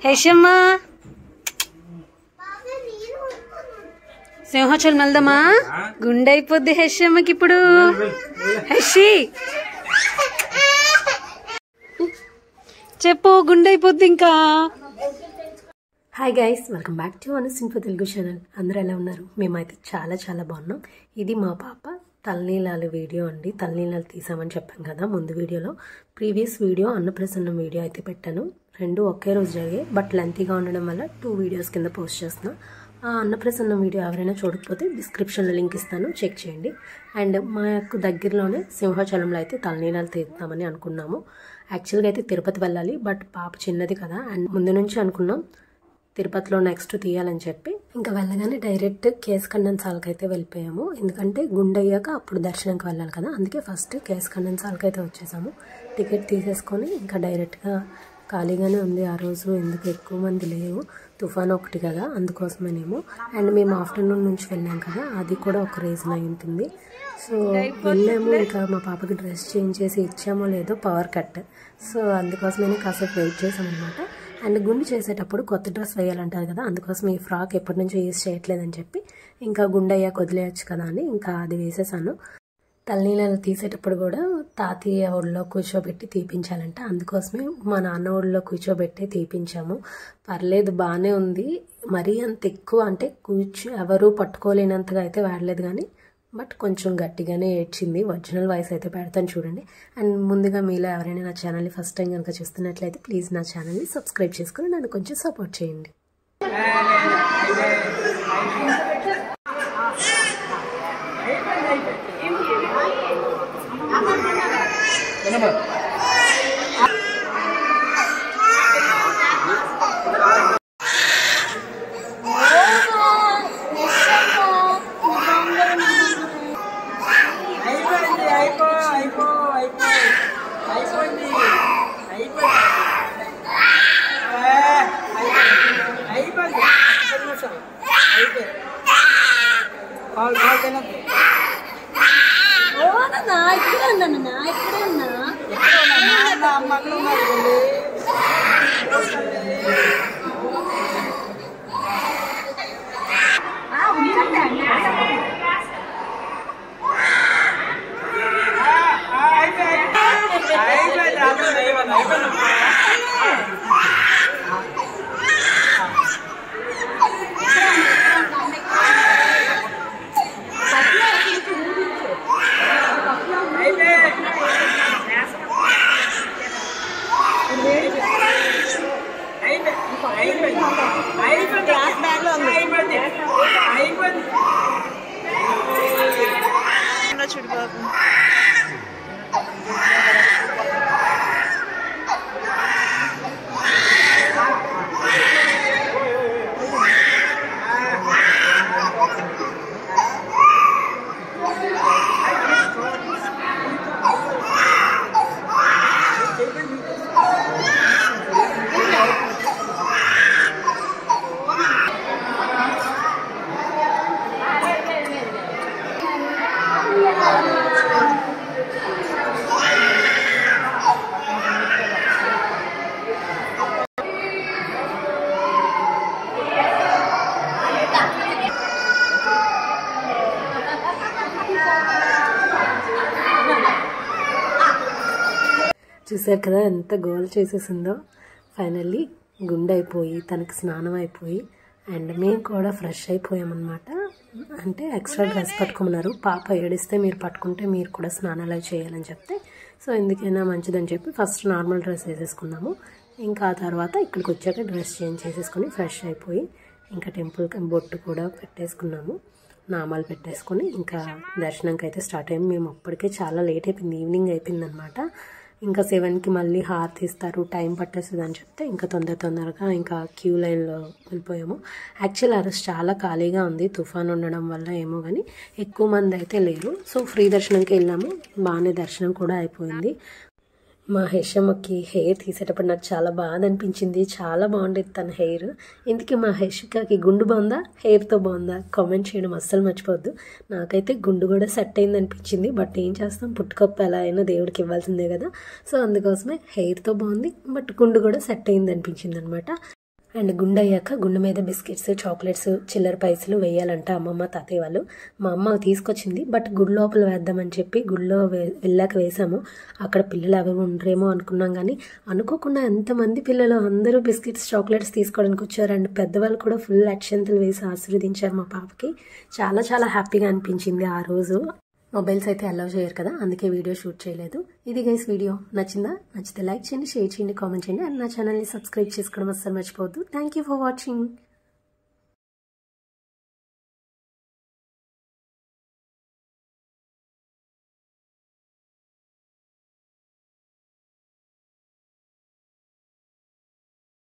హేషమ్మ సింహాచలం వెళ్దామా? గుండె అయిపోద్ది హేషమ్మకి ఇప్పుడు. హేషి చెప్పు, గుండె అయిపోద్ది ఇంకా. Hi guys, welcome back to Anas info Telugu channel. అందరూ ఎలా ఉన్నారు? మేమైతే చాలా చాలా బాగున్నాం. ఇది మా పాప తలనీలాలు వీడియో అండి. తలనీలాలు తీసామని చెప్పాను కదా ముందు వీడియోలో. ప్రీవియస్ వీడియో అన్నప్రసన్నం వీడియో అయితే పెట్టాను. రెండు ఒకే రోజు జరిగాయి, బట్ లెంతీగా ఉండడం వల్ల 2 వీడియోస్ కింద పోస్ట్ చేస్తున్నా. ఆ అన్నప్రసన్నం వీడియో ఎవరైనా చూడకపోతే డిస్క్రిప్షన్లో లింక్ ఇస్తాను, చెక్ చేయండి. అండ్ మా యొక్క దగ్గరలోనే సింహాచలంలో అయితే తలనీలాలు తీద్దామని అనుకున్నాము. యాక్చువల్గా అయితే తిరుపతి వెళ్ళాలి, బట్ పాప చిన్నది కదా, అండ్ ముందు నుంచి అనుకున్నాం తిరుపతిలో నెక్స్ట్ తీయాలని చెప్పి ఇంకా వెళ్ళగానే డైరెక్ట్ కేశఖండన్ అయితే వెళ్ళిపోయాము. ఎందుకంటే గుండె అయ్యాక అప్పుడు దర్శనంకి వెళ్ళాలి కదా, అందుకే ఫస్ట్ కేశఖండన్ అయితే వచ్చేసాము. టికెట్ తీసేసుకొని ఇంకా డైరెక్ట్గా ఖాళీగానే ఉంది ఆ రోజు, ఎందుకు ఎక్కువ మంది లేవు, తుఫాన్ ఒకటి కదా అందుకోసమేనేమో. అండ్ మేము ఆఫ్టర్నూన్ నుంచి వెళ్ళాం కదా, అది కూడా ఒక రీజన్ అయి ఉంటుంది. సో వెళ్ళాము, ఇంకా మా పాపకి డ్రెస్ చేంజ్ చేసి ఇచ్చామో లేదో పవర్ కట్, సో అందుకోసమే కాసేపు వెయిట్ చేసామన్నమాట. అండ్ గుండు చేసేటప్పుడు కొత్త డ్రెస్ వేయాలంటారు కదా, అందుకోసం ఈ ఫ్రాక్ ఎప్పటి నుంచో యూజ్ చేయట్లేదని చెప్పి ఇంకా గుండె అయ్యాక వదిలేయచ్చు కదా అని ఇంకా అది వేసేసాను. తలనీలాలు తీసేటప్పుడు కూడా తాతయ్య ఒళ్ళో కూర్చోబెట్టి తీపించాలంట, అందుకోసమే మా నాన్న ఒళ్ళో కూర్చోబెట్టి తీపించాము. పర్లేదు, బాగానే ఉంది. మరీ అంత ఎక్కువ అంటే ఎవరు పట్టుకోలేనంతగా అయితే వాడలేదు కానీ, బట్ కొంచెం గట్టిగానే ఏడ్చింది. ఒరిజినల్ వాయిస్ అయితే పెడతాను చూడండి. అండ్ ముందుగా మీలో ఎవరైనా నా ఛానల్ని ఫస్ట్ టైం కనుక చూస్తున్నట్లయితే ప్లీజ్ నా ఛానల్ని సబ్స్క్రైబ్ చేసుకుని నన్ను కొంచెం సపోర్ట్ చేయండి. చూసారు కదా ఎంత గోల్ చేసేసిందో. ఫైనల్లీ గుండె అయిపోయి తనకి స్నానం అయిపోయి అండ్ మేము కూడా ఫ్రెష్ అయిపోయామన్నమాట. అంటే ఎక్స్ట్రా డ్రెస్ పట్టుకున్నారు, పాప ఏడిస్తే మీరు పట్టుకుంటే మీరు కూడా స్నానాలు చేయాలని చెప్తే, సో ఎందుకైనా మంచిదని చెప్పి ఫస్ట్ నార్మల్ డ్రెస్ వేసేసుకున్నాము. ఇంకా ఆ తర్వాత ఇక్కడికి వచ్చాక డ్రెస్ చేంజ్ చేసేసుకొని ఫ్రెష్ అయిపోయి ఇంకా టెంపుల్కి బొట్టు కూడా పెట్టేసుకున్నాము, నామాలు పెట్టేసుకొని ఇంకా దర్శనంకి అయితే స్టార్ట్ అయ్యాము. మేము అప్పటికే చాలా లేట్ అయిపోయింది, ఈవినింగ్ అయిపోయింది అనమాట. ఇంకా 7కి మళ్ళీ హారతి ఇస్తారు, టైం పట్టేస్తుంది అని చెప్తే ఇంకా తొందరగా ఇంకా క్యూ లైన్లో వెళ్ళిపోయాము. యాక్చువల్ ఆ రోజు చాలా ఖాళీగా ఉంది, తుఫాన్ ఉండడం వల్ల ఏమో కానీ ఎక్కువ మంది అయితే లేరు. సో ఫ్రీ దర్శనంకి వెళ్ళాము, బాగానే దర్శనం కూడా అయిపోయింది. మా హెషమ్మకి హెయిర్ తీసేటప్పుడు నాకు చాలా బాధ అనిపించింది. చాలా బాగుండేది తన హెయిర్. ఇందుకే మా హెషికాకి గుండు బాగుందా హెయిర్తో బాగుందా కామెంట్ చేయడం అస్సలు మర్చిపోవద్దు. నాకైతే గుండు కూడా సెట్ అయింది అనిపించింది. బట్ ఏం చేస్తాం, పుట్టుకప్పు ఎలా అయినా దేవుడికి ఇవ్వాల్సిందే కదా. సో అందుకోసమే హెయిర్తో బాగుంది, బట్ గుండు కూడా సెట్ అయింది అనిపించింది అనమాట. అండ్ గుండు అయ్యాక గుండు మీద బిస్కెట్స్, చాక్లెట్స్, చిల్లర పైసలు వేయాలంట అమ్మమ్మ తాతయ్య వాళ్ళు. మా అమ్మ తీసుకొచ్చింది, బట్ గుడి లోపల వేద్దామని చెప్పి గుడిలో వెళ్ళాక వేసాము. అక్కడ పిల్లలు అవి ఉండరేమో అనుకున్నాం, కానీ అనుకోకుండా ఎంతమంది పిల్లలు అందరూ బిస్కెట్స్, చాక్లెట్స్ తీసుకోవడానికి వచ్చారు. అండ్ పెద్దవాళ్ళు కూడా ఫుల్ అక్షంతలు వేసి ఆశీర్వదించారు మా పాపకి. చాలా చాలా హ్యాపీగా అనిపించింది ఆ రోజు. మొబైల్స్ అయితే అలౌ చేయరు కదా, అందుకే వీడియో షూట్ చేయలేదు. ఇది గైస్ వీడియో నచ్చిందా? నచ్చితే లైక్ చేయండి, షేర్ చేయండి, కామెంట్ చేయండి. అండ్ నా ఛానల్ని సబ్స్క్రైబ్ చేసుకోవడం అస్సలు మర్చిపోవద్దు. Thank you for watching.